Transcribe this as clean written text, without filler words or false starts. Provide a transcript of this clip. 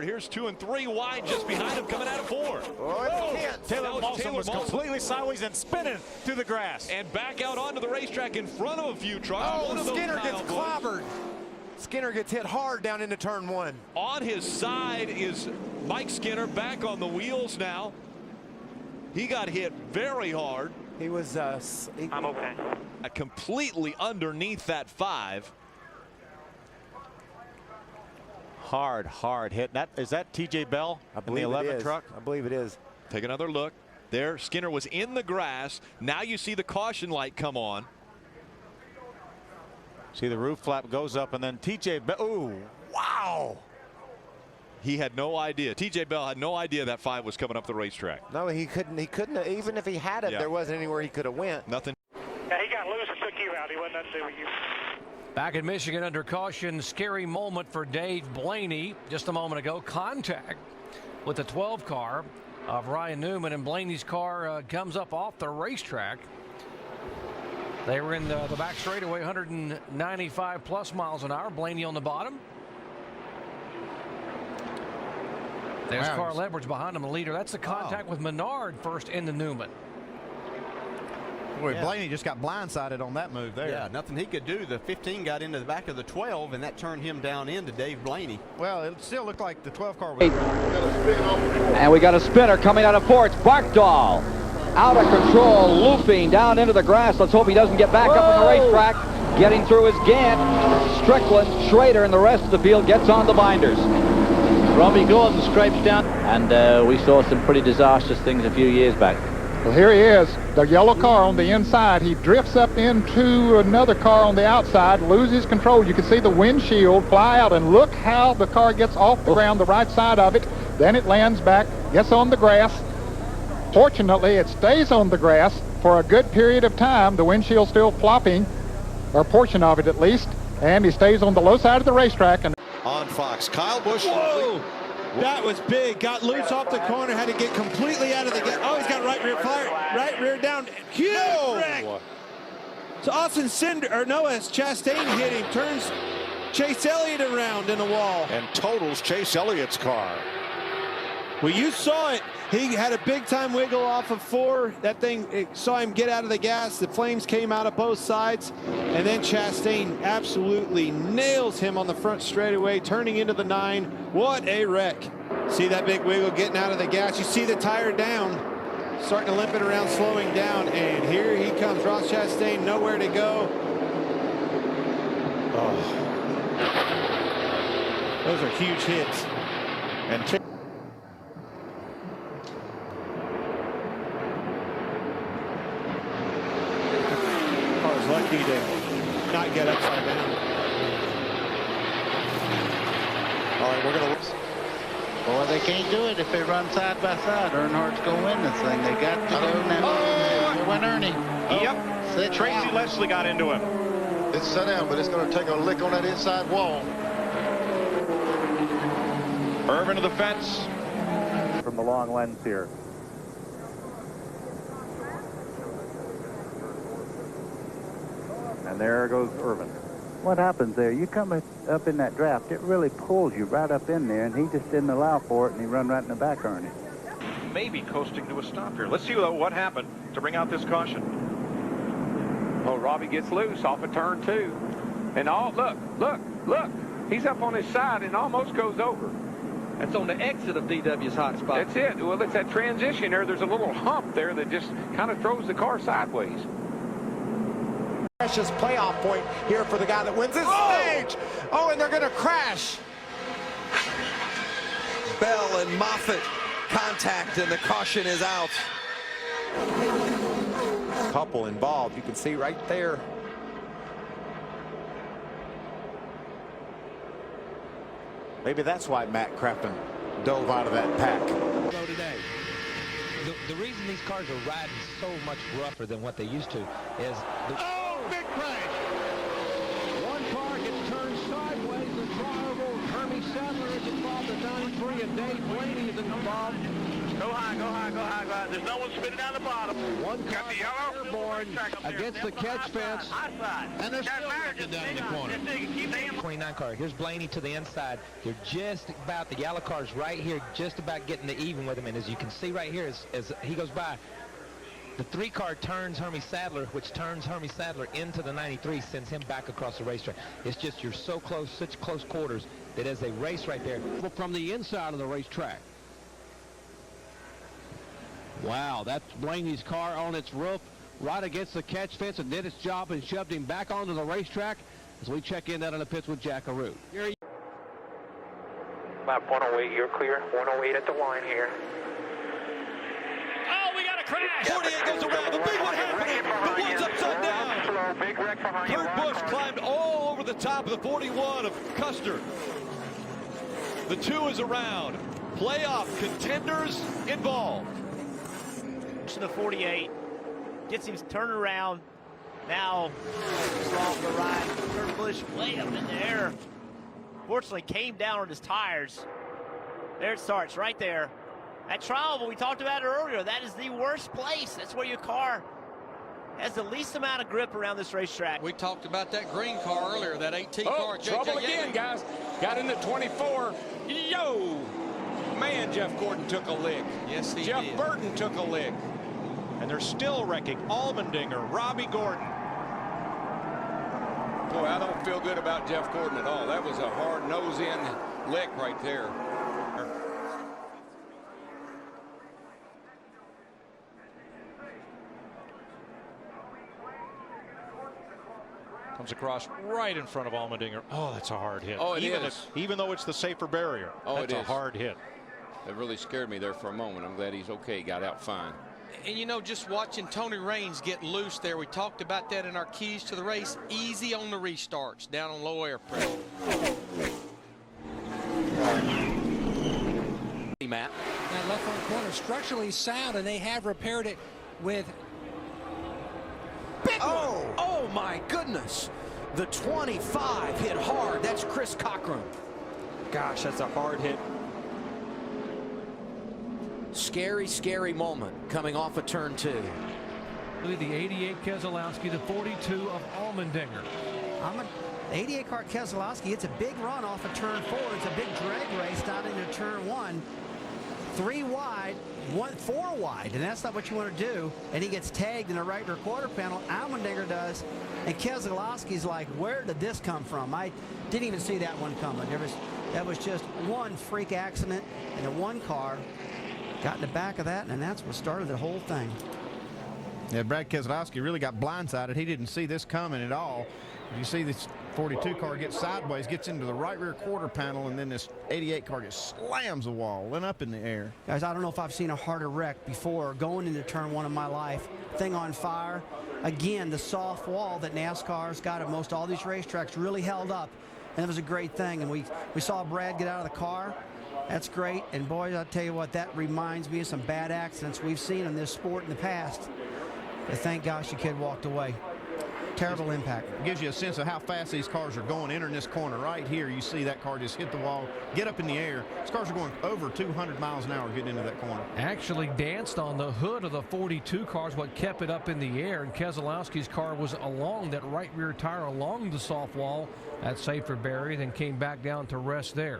Here's 2 and 3 wide just behind him coming out of 4. Taylor Molson was completely sideways and spinning through the grass. And back out onto the racetrack in front of a few trucks. Oh, Skinner gets clobbered. Skinner gets hit hard down into turn 1. On his side is Mike Skinner, back on the wheels now. He got hit very hard. He was I'm okay. Completely underneath that 5. Hard hit. Is that TJ Bell? I believe in the 11 it is. truck? I believe it is. Take another look. There, Skinner was in the grass. Now you see the caution light come on. See the roof flap goes up, and then TJ Bell. Ooh, wow. He had no idea. TJ Bell had no idea that 5 was coming up the racetrack. No, he couldn't. Even if he had it, there wasn't anywhere he could have went. Nothing. Yeah, he got loose and took you out. He wasn't nothing to do with you. Back in Michigan under caution, scary moment for Dave Blaney just a moment ago. Contact with the 12 car of Ryan Newman, and Blaney's car comes up off the racetrack. They were in the back straightaway, 195 plus miles an hour. Blaney on the bottom. There's Carl Edwards behind him, the leader. That's the contact with Menard first into Newman. Boy, Blaney just got blindsided on that move there. Yeah, nothing he could do. The 15 got into the back of the 12, and that turned him down into Dave Blaney. Well, it still looked like the 12 car was. And we got a spinner coming out of 4. It's Barkdahl. Out of control, looping down into the grass. Let's hope he doesn't get back up on the racetrack. Getting through his Gant. Strickland, Schrader, and the rest of the field gets on the binders. Robbie Gordon scrapes down. And we saw some pretty disastrous things a few years back. Well, here he is, the yellow car on the inside. He drifts up into another car on the outside, loses control. You can see the windshield fly out, and look how the car gets off the ground, the right side of it. Then it lands back, gets on the grass. Fortunately, it stays on the grass for a good period of time. The windshield's still flopping, or a portion of it at least, and he stays on the low side of the racetrack. And on Fox, Kyle Busch. Whoa! That was big. Got loose off the corner. Had to get completely out of the gate. Oh, he's got right rear fire. Right rear down. Huge wreck. So Austin Noah Chastain hit him. Turns Chase Elliott around in the wall. And totals Chase Elliott's car. Well, you saw it. He had a big time wiggle off of 4. That thing, it saw him get out of the gas. The flames came out of both sides. And then Chastain absolutely nails him on the front straightaway, turning into the 9. What a wreck. See that big wiggle getting out of the gas. You see the tire down, starting to limp it around, slowing down. And here he comes. Ross Chastain, nowhere to go. Oh. Those are huge hits. And lucky to not get upside down. All right, we're going to. Well, they can't do it if they run side by side. Earnhardt's going to win this thing. They got to go now. Here went Ernie. Yep. Tracy Leslie got into him. It's set down, but it's going to take a lick on that inside wall. Irvin to the fence. From the long lens here. And there goes Irvin. What happens there? You come up in that draft, it really pulls you right up in there, and he just didn't allow for it, and he run right in the back, Ernie. Maybe coasting to a stop here. Let's see what happened to bring out this caution. Oh, Robbie gets loose off of turn 2. And look. He's up on his side and almost goes over. That's on the exit of DW's hot spot. That's it. Well, it's that transition there. There's a little hump there that just kind of throws the car sideways. Precious playoff point here for the guy that wins this stage. Oh, and they're going to crash. Bell and Moffitt contact, and the caution is out. Couple involved. You can see right there. Maybe that's why Matt Crafton dove out of that pack. Today. The reason these cars are riding so much rougher than what they used to is big crash. One car gets turned sideways. The driver, Hermie Sadler, is involved in 93, and Dave Blaney is involved. Go high, go high, go high, go high. There's no one spinning down the bottom. One car got the yellow airborne against the catch fence. And they're still looking down in the corner. 29 car. Here's Blaney to the inside. They're just about, the yellow car's right here, just about getting to even with him. And as you can see right here, as he goes by, the 3 car turns Hermie Sadler, which turns Hermie Sadler into the 93, sends him back across the racetrack. It's just, you're so close, such close quarters, that as they race right there. From the inside of the racetrack. Wow, that's Blaney's car on its roof right against the catch fence and did its job and shoved him back onto the racetrack as we check in out in the pits with Jackaroo. Lap 108, you're clear. 108 at the line here. Oh, we got a crash. 48 goes around. The big one happening. The one's upside down. Slow, big wreck behind you. Kurt Busch climbed all over the top of the 41 of Custer. The 2 is around. Playoff contenders involved. To the 48, gets him turned around. Now, off the ride. Kurt Busch way up in the air. Fortunately, came down on his tires. There it starts, right there. That trial, we talked about it earlier, that is the worst place. That's where your car has the least amount of grip around this racetrack. We talked about that green car earlier, that 18 car. Trouble again, guys. Got into 24. Yo! Man, Jeff Gordon took a lick. Yes, he Jeff did. Burton took a lick. And they're still wrecking Allmendinger, Robbie Gordon. Boy, I don't feel good about Jeff Gordon at all. That was a hard nose-in lick right there. Comes across right in front of Allmendinger. Oh, that's a hard hit. Oh, it is. Even though it's the safer barrier. Oh, that's it a is. hard hit. It really scared me there for a moment. I'm glad he's okay. Got out fine. And you know, just watching Tony Raines get loose there, we talked about that in our keys to the race. Easy on the restarts, down on low air pressure. Matt. That left front corner structurally sound, and they have repaired it with big one. Oh my goodness. The 25 hit hard. That's Chris Cochran. Gosh, that's a hard hit. Scary, scary moment coming off of turn 2. The 88 Keselowski, the 42 of Allmendinger. 88 car Keselowski, it's a big run off of turn 4. It's a big drag race down into turn 1. 3 wide, 4 wide, and that's not what you want to do. And he gets tagged in the right rear quarter panel. Allmendinger does, and Keselowski's like, where did this come from? I didn't even see that one coming. That was just one freak accident, and the one car got in the back of that, and that's what started the whole thing. Yeah, Brad Keselowski really got blindsided. He didn't see this coming at all. You see this 42 car gets sideways, gets into the right rear quarter panel, and then this 88 car just slams the wall, went up in the air. Guys, I don't know if I've seen a harder wreck before going into turn 1 of my life. Thing on fire. Again, the soft wall that NASCAR's got at most all these racetracks really held up, and it was a great thing. And we saw Brad get out of the car. That's great. And boys, I'll tell you what, that reminds me of some bad accidents we've seen in this sport in the past. But thank gosh the kid walked away. Terrible impact. It gives you a sense of how fast these cars are going. Entering this corner right here, you see that car just hit the wall, get up in the air. These cars are going over 200 miles an hour getting into that corner. Actually danced on the hood of the 42 cars, what kept it up in the air, and Keselowski's car was along that right rear tire, along the soft wall, that safer barrier, then came back down to rest there.